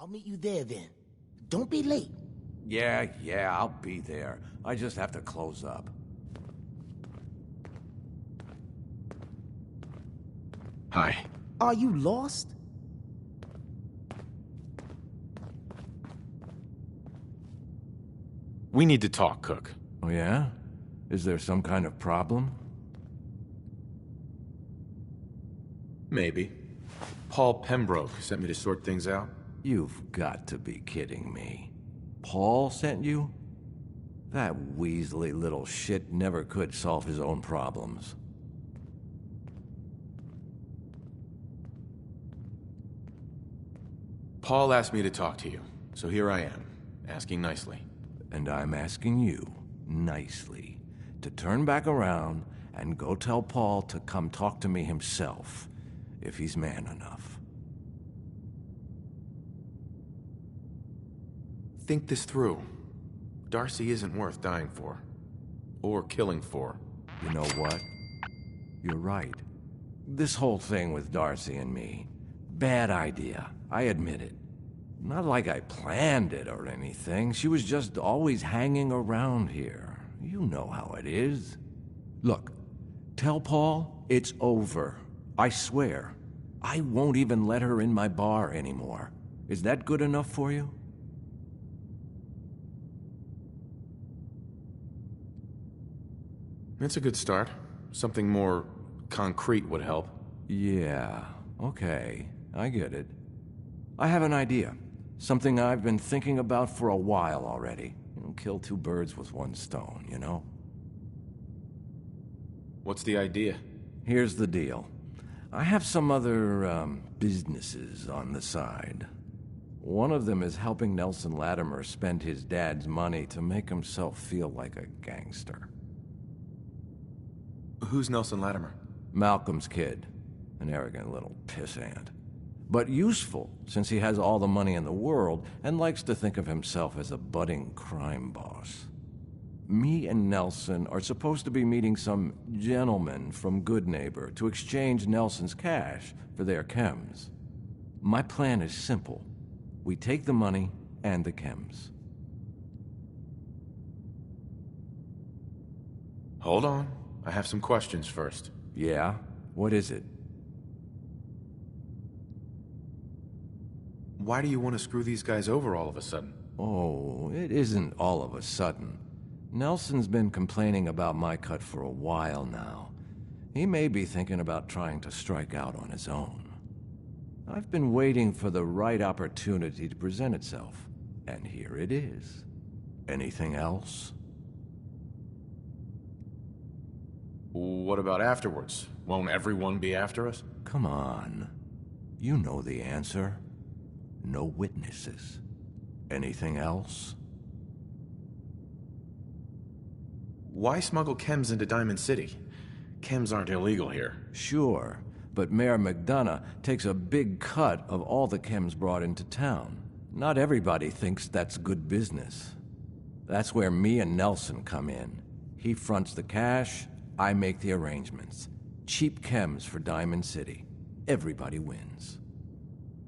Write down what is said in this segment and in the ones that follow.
I'll meet you there then. Don't be late. Yeah, I'll be there. I just have to close up. Hi. Are you lost? We need to talk, Cook. Oh yeah? Is there some kind of problem? Maybe. Paul Pembroke sent me to sort things out. You've got to be kidding me. Paul sent you? That weaselly little shit never could solve his own problems. Paul asked me to talk to you, so here I am, asking nicely. And I'm asking you, nicely, to turn back around and go tell Paul to come talk to me himself, if he's man enough. Think this through. Darcy isn't worth dying for. Or killing for. You know what? You're right. This whole thing with Darcy and me, bad idea. I admit it. Not like I planned it or anything. She was just always hanging around here. You know how it is. Look, tell Paul it's over. I swear. I won't even let her in my bar anymore. Is that good enough for you? It's a good start. Something more concrete would help. Yeah, okay. I get it. I have an idea. Something I've been thinking about for a while already. Kill two birds with one stone, you know? What's the idea? Here's the deal. I have some other, businesses on the side. One of them is helping Nelson Latimer spend his dad's money to make himself feel like a gangster. Who's Nelson Latimer? Malcolm's kid. An arrogant little pissant. But useful, since he has all the money in the world and likes to think of himself as a budding crime boss. Me and Nelson are supposed to be meeting some gentleman from Goodneighbor to exchange Nelson's cash for their chems. My plan is simple. We take the money and the chems. Hold on. I have some questions first. Yeah? What is it? Why do you want to screw these guys over all of a sudden? Oh, it isn't all of a sudden. Nelson's been complaining about my cut for a while now. He may be thinking about trying to strike out on his own. I've been waiting for the right opportunity to present itself, and here it is. Anything else? What about afterwards? Won't everyone be after us? Come on. You know the answer. No witnesses. Anything else? Why smuggle chems into Diamond City? Chems aren't illegal here. Sure, but Mayor McDonough takes a big cut of all the chems brought into town. Not everybody thinks that's good business. That's where me and Nelson come in. He fronts the cash, I make the arrangements. Cheap chems for Diamond City. Everybody wins.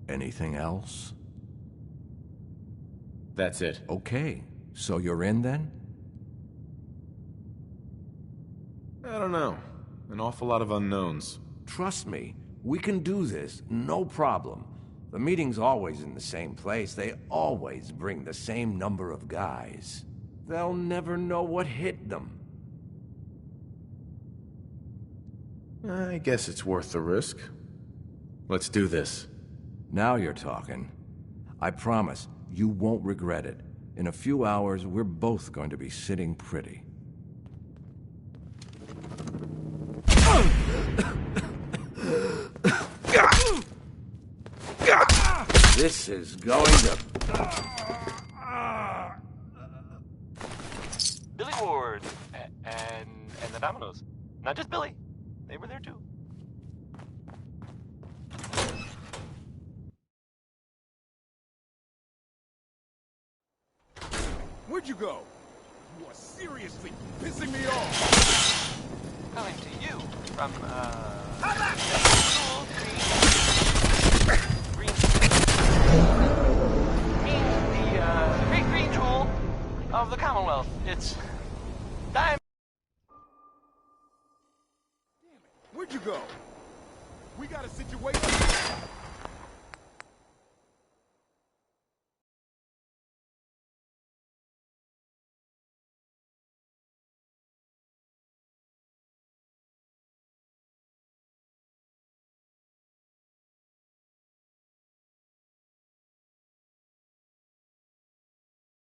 Anything else? That's it. Okay, so you're in then? I don't know. An awful lot of unknowns. Trust me, we can do this, no problem. The meeting's always in the same place. They always bring the same number of guys. They'll never know what hit them. I guess it's worth the risk. Let's do this. Now you're talking. I promise, you won't regret it. In a few hours, we're both going to be sitting pretty. This is going to... Billy Ward and the Dominoes. Not just Billy. They were there too. Where'd you go? You are seriously pissing me off! Coming to you from, Green. of the Commonwealth. It's time. Where'd you go? We got a situation.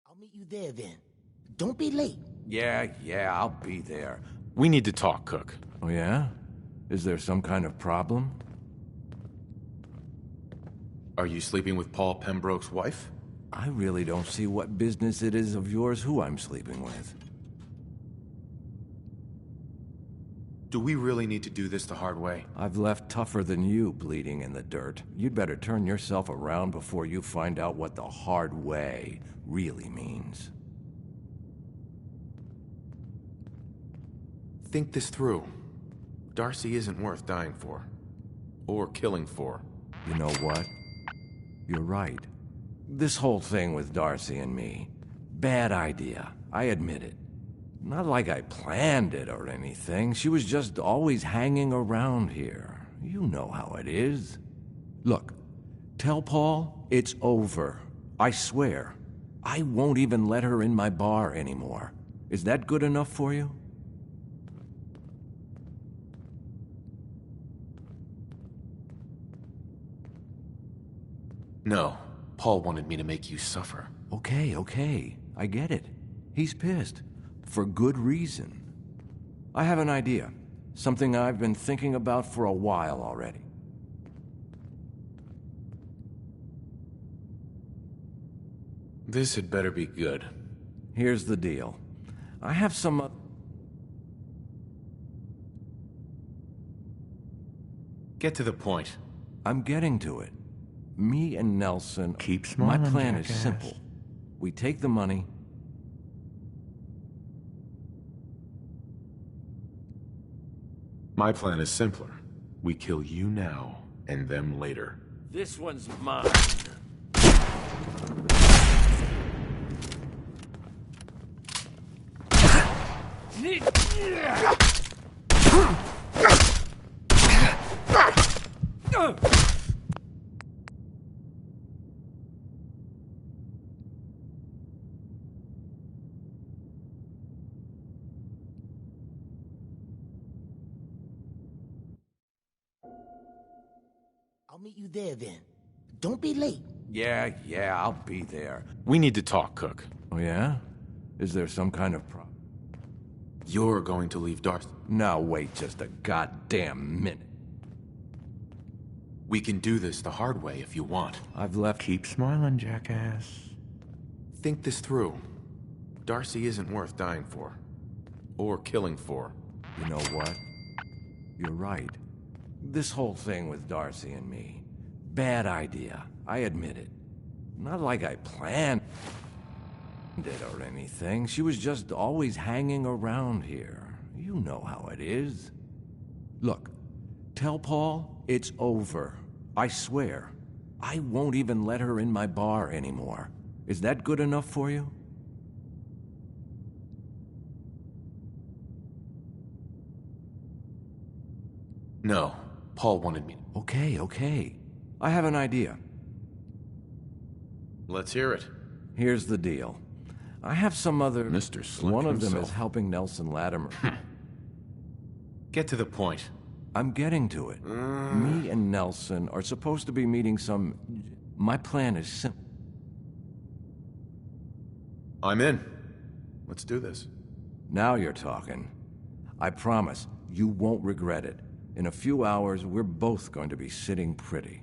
I'll meet you there then. Don't be late. Yeah, I'll be there. We need to talk, Cook. Oh, yeah? Is there some kind of problem? Are you sleeping with Paul Pembroke's wife? I really don't see what business it is of yours who I'm sleeping with. Do we really need to do this the hard way? I've left tougher than you bleeding in the dirt. You'd better turn yourself around before you find out what the hard way really means. Think this through. Darcy isn't worth dying for. Or killing for. You know what? You're right. This whole thing with Darcy and me, bad idea. I admit it. Not like I planned it or anything. She was just always hanging around here. You know how it is. Look, tell Paul it's over. I swear. I won't even let her in my bar anymore. Is that good enough for you? No. Paul wanted me to make you suffer. Okay. I get it. He's pissed. For good reason. I have an idea. Something I've been thinking about for a while already. This had better be good. Here's the deal. I have some... Get to the point. I'm getting to it. Me and Nelson... Keep smiling, My plan is jackass. simple. We take the money... My plan is simpler. We kill you now, and them later. This one's mine. I'll meet you there then. Don't be late. Yeah, I'll be there. We need to talk, Cook. Oh, yeah? Is there some kind of problem? You're going to leave Darcy. Now wait just a goddamn minute. We can do this the hard way if you want. I've left... Keep smiling, jackass. Think this through. Darcy isn't worth dying for. Or killing for. You know what? You're right. This whole thing with Darcy and me, bad idea. I admit it. Not like I planned it or anything. She was just always hanging around here. You know how it is. Look, tell Paul it's over. I swear. I won't even let her in my bar anymore. Is that good enough for you? No. Paul wanted me. Okay. I have an idea. Let's hear it. Here's the deal. I have some other... Mr. Slick One of them himself. is helping Nelson Latimer. Get to the point. I'm getting to it. Me and Nelson are supposed to be meeting some... My plan is simple. I'm in. Let's do this. Now you're talking. I promise, you won't regret it. In a few hours, we're both going to be sitting pretty.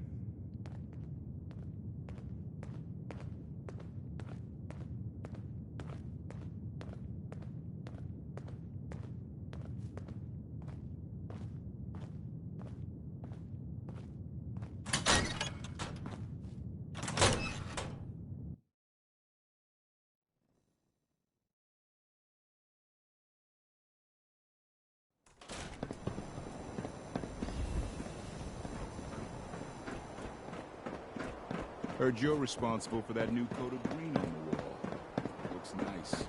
Heard you're responsible for that new coat of green on the wall. Looks nice.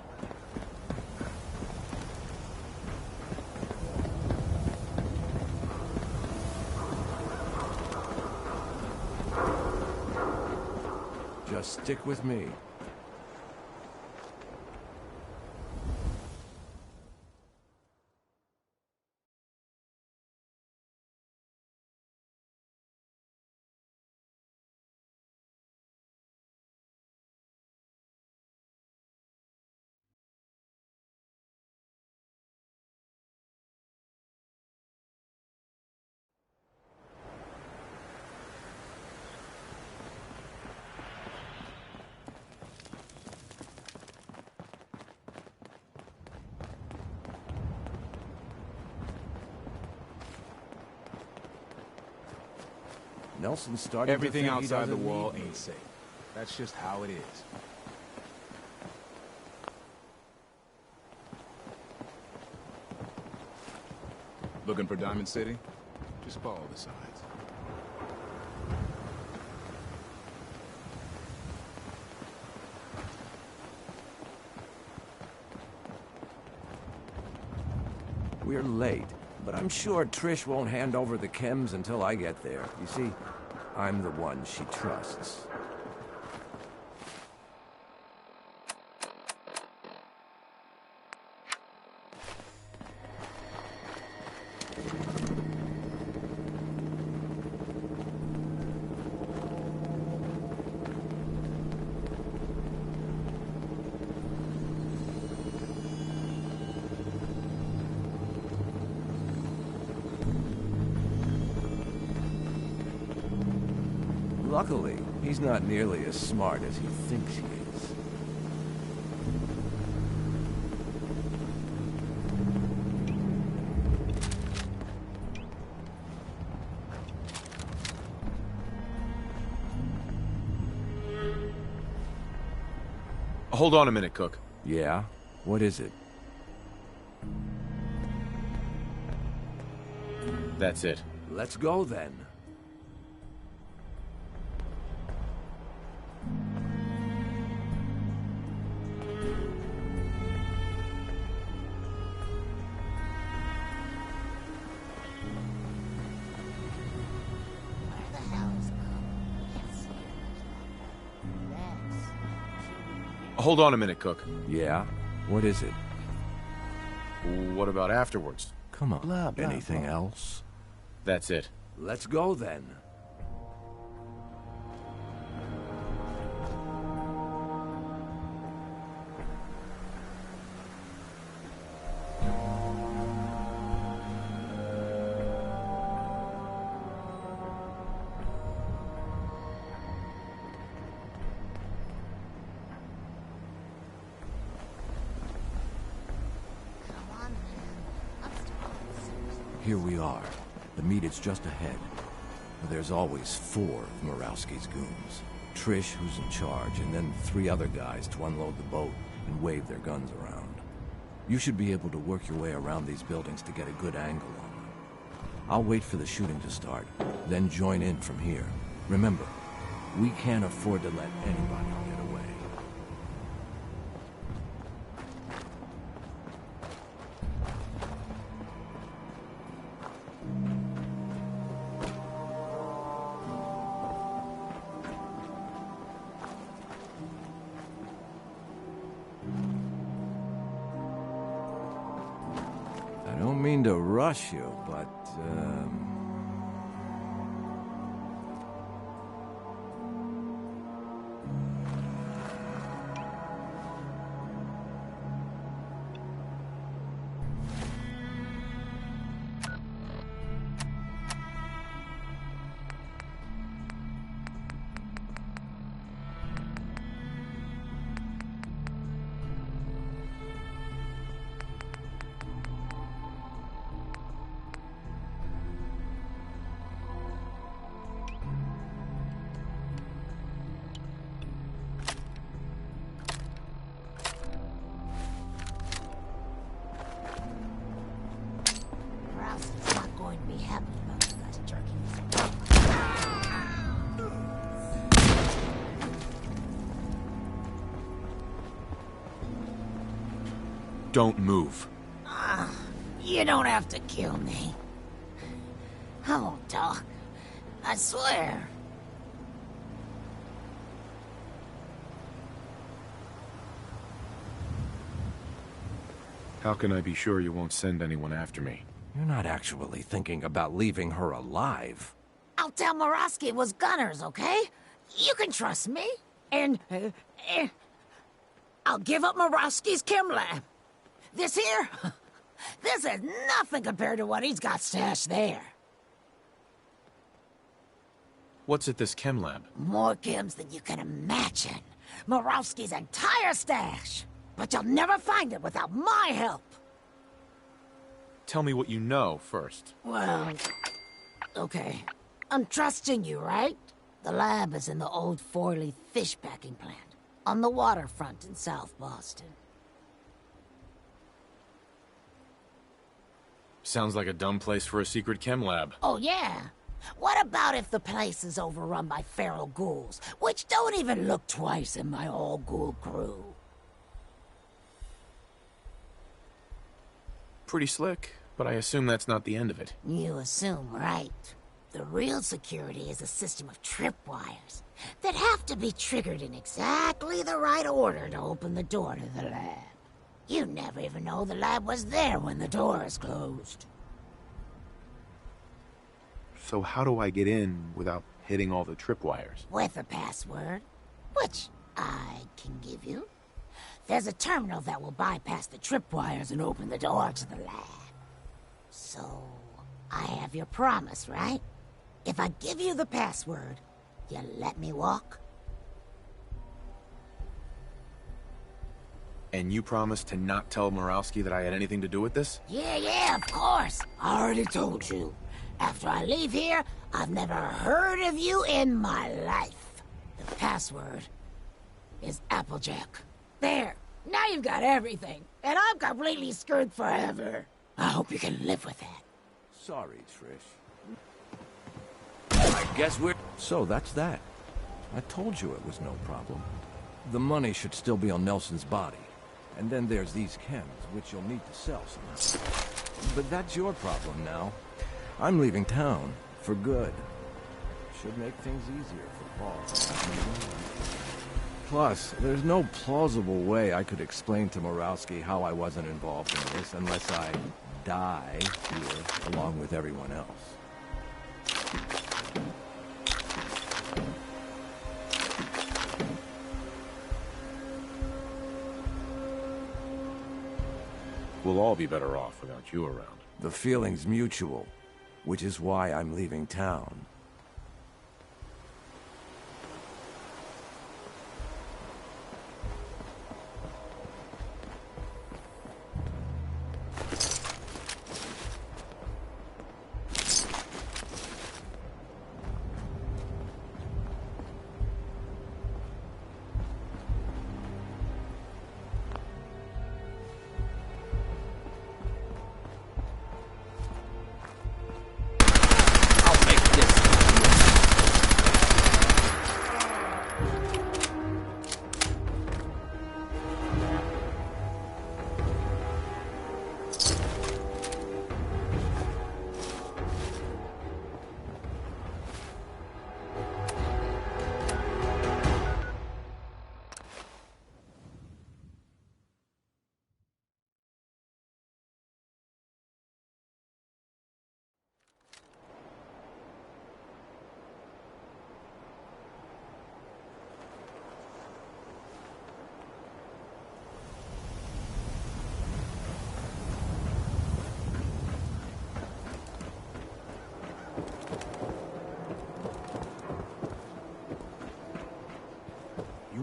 Just stick with me. Nelson's starting Everything to think outside he the doesn't wall need me. ain't safe. That's just how it is. Looking for Diamond City? Just follow the signs. We're late, but I'm sure Trish won't hand over the chems until I get there. You see, I'm the one she trusts. Luckily, he's not nearly as smart as he thinks he is. Hold on a minute, Cook. Yeah? What is it? That's it. Let's go then. Where the hell is Mom? Can't see it. Rex. Hold on a minute, Cook. Yeah? What is it? What about afterwards? Come on. Blah, blah, Anything blah. else? That's it. Let's go then. Come on, man. I'm starving. Here we are. The meet is just ahead. There's always 4 of Murawski's goons. Trish, who's in charge, and then 3 other guys to unload the boat and wave their guns around. You should be able to work your way around these buildings to get a good angle on them. I'll wait for the shooting to start, then join in from here. Remember, we can't afford to let anybody get away. I don't mean to rush you, but, Rouse is not going to be happy about you guys jerking his Don't move. You don't have to kill me. I won't talk. I swear. How can I be sure you won't send anyone after me? You're not actually thinking about leaving her alive. I'll tell Morosky it was Gunners, okay? You can trust me. And, I'll give up Morosky's chem lab. This here, this is nothing compared to what he's got stashed there. What's at this chem lab? More chems than you can imagine. Morosky's entire stash. But you'll never find it without my help. Tell me what you know first. Well, okay. I'm trusting you, right? The lab is in the old Forley fish packing plant, on the waterfront in South Boston. Sounds like a dumb place for a secret chem lab. Oh, yeah? What about if the place is overrun by feral ghouls, which don't even look twice in my all-ghoul crew? Pretty slick, but I assume that's not the end of it. You assume right. The real security is a system of tripwires that have to be triggered in exactly the right order to open the door to the lab. You never even know the lab was there when the door is closed. So how do I get in without hitting all the tripwires? With a password, which I can give you. There's a terminal that will bypass the tripwires and open the door to the lab. So, I have your promise, right? If I give you the password, you let me walk? And you promised to not tell Morowski that I had anything to do with this? Yeah, of course. I already told you. After I leave here, I've never heard of you in my life. The password is Applejack. There. Now you've got everything. And I'm completely screwed forever. I hope you can live with that. Sorry, Trish. I guess we're... So that's that. I told you it was no problem. The money should still be on Nelson's body. And then there's these chems, which you'll need to sell somehow. But that's your problem now. I'm leaving town. For good. Should make things easier for Paul. Plus, there's no plausible way I could explain to Morowski how I wasn't involved in this unless I die here along with everyone else. We'll all be better off without you around. The feeling's mutual, which is why I'm leaving town.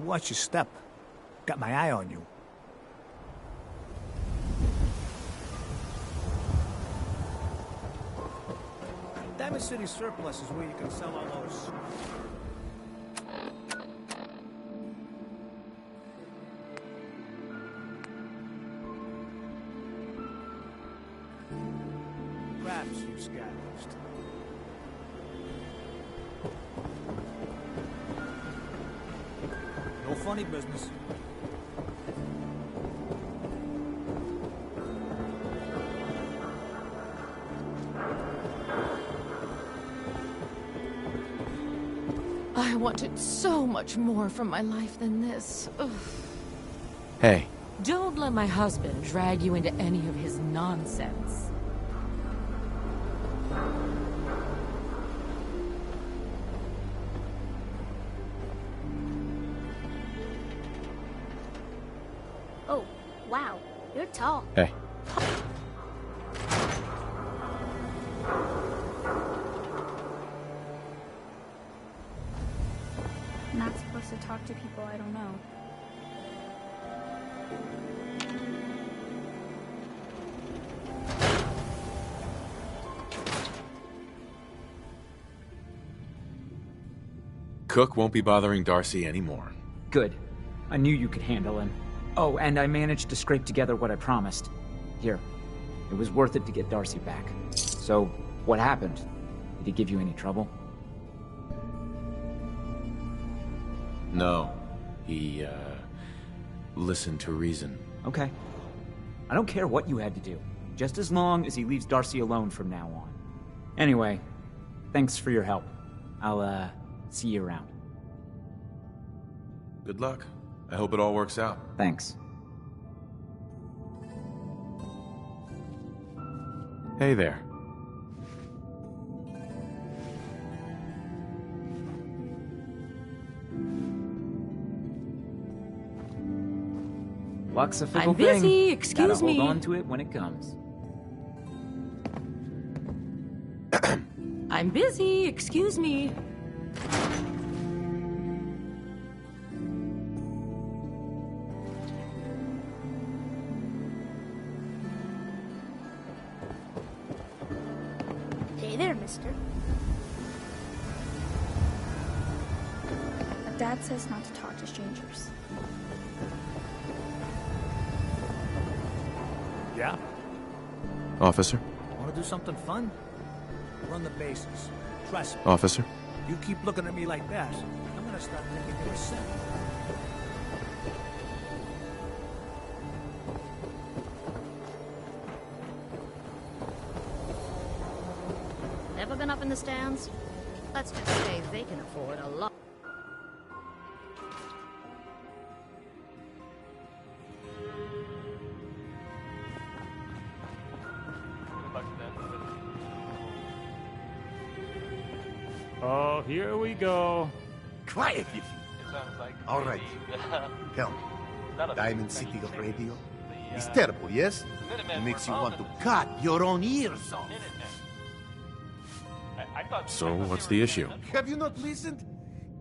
Watch your step. Got my eye on you. Diamond City Surplus is where you can sell all those... crabs you scavenged. No funny business. I wanted so much more from my life than this. Ugh. Hey, Don't let my husband drag you into any of his nonsense. Oh, wow. You're tall. Hey. I'm not supposed to talk to people I don't know. Cook won't be bothering Darcy anymore. Good. I knew you could handle him. Oh, and I managed to scrape together what I promised. Here. It was worth it to get Darcy back. So, what happened? Did he give you any trouble? No. He, listened to reason. Okay. I don't care what you had to do, just as long as he leaves Darcy alone from now on. Anyway, thanks for your help. I'll, see you around. Good luck. I hope it all works out. Thanks. Hey there. Luck's a fickle I'm busy, thing. excuse Gotta me. hold on to it when it comes. I'm busy, excuse me. Hey there, mister. Dad says not to talk to strangers. Yeah? Officer? Want to do something fun? Run the bases. Trust me. Officer? You keep looking at me like that, I'm gonna start thinking you're a simp. Never been up in the stands? Let's just say they can afford a lot. Oh, here we go. Quiet, It sounds like All right. maybe, Tell me, not a Diamond big City thing. Radio? The, It's terrible, yes? Minutemen It makes were you want to involved in cut your own ears off. Minutemen. I thought. So, I thought what's they the were issue? Have you not listened?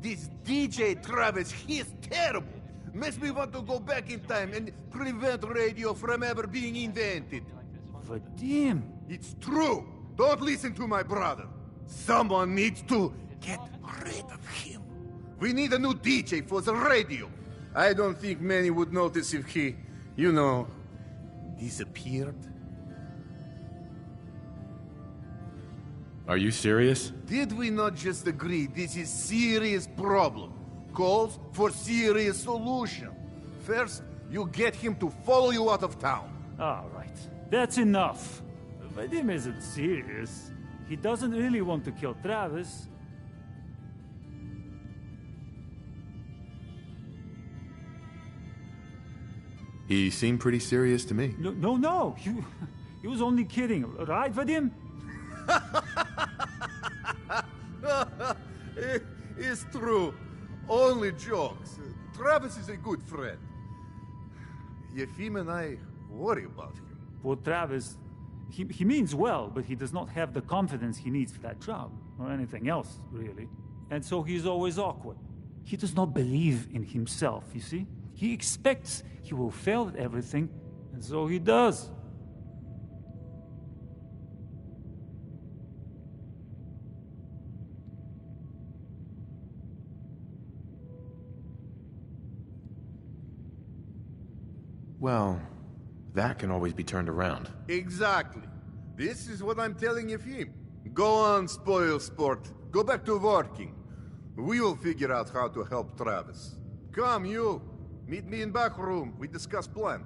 This DJ Travis, he is terrible. Makes me want to go back in time and prevent radio from ever being invented. Vadim. It's true. Don't listen to my brother. Someone needs to get rid of him. We need a new DJ for the radio. I don't think many would notice if he, disappeared. Are you serious? Did we not just agree this is serious problem? Calls for serious solution. First, you get him to follow you out of town. All right. That's enough. Vadim isn't serious. He doesn't really want to kill Travis. He seemed pretty serious to me. No. He was only kidding, right, Vadim? It's true. Only jokes. Travis is a good friend. Yefim and I worry about him. Poor Travis. He means well, but he does not have the confidence he needs for that job, or anything else, really. And so he's always awkward. He does not believe in himself, you see? He expects he will fail at everything, and so he does. Well, that can always be turned around. Exactly. This is what I'm telling Yefim. Go on, spoil sport. Go back to working. We will figure out how to help Travis. Come, you. Meet me in back room. We discuss plan.